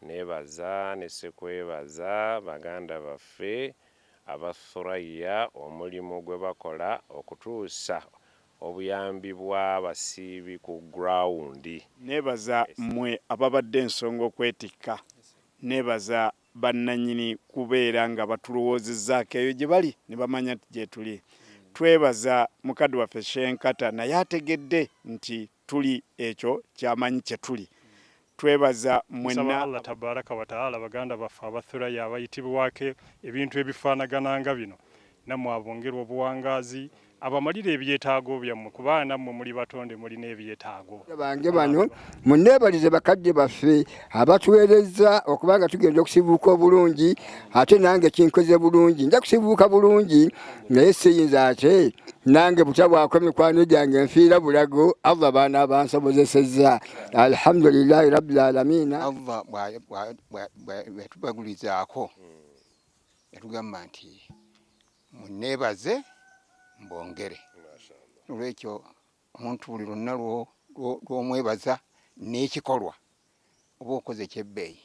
nebaza ne sekwebaza baganda baffe abathuraya omulimu gwe bakola okutuusa obuyambi bw'abasiibi ku ground. Nebaza mmwe ababadde ensonga okwetikka, nebaza bannanyini kubeera nga batulowoozezzaako eyo gye bali ne bamanya gye tuli. Twebaza mukadde waffe Shenkata naye ategedde nti tuli ekyo kyamanyi kye tuli. Twebaza mwenna Allah tabaraka wa taala baganda baffe abathuraya abayitibwako ebintu ebifaanagananga bino nammwe abongerwa obuwangaazi abamalira ebyetaago byammwe kubanga nammwe muli batonde mulina ebyetaago. Bange bano munneebalize bakadde baffe abatuweereza okuba nga tugenda okusibuuka obulungi, ate nange kinkoze bulungi. Nja kusibuuka bulungi naye siyinza ate nange butabwako mikwano gyange nfiira bulago. Allah baana abansobozesezza, alhamdulillahi rabbil aalamiina. Allah bwetubagulizaako yatugamba nti munneebaze mbongere. Olwekyo omuntu buli lwonna lw'omwebaza n'ekikolwa oba okoze ekyebbeeyi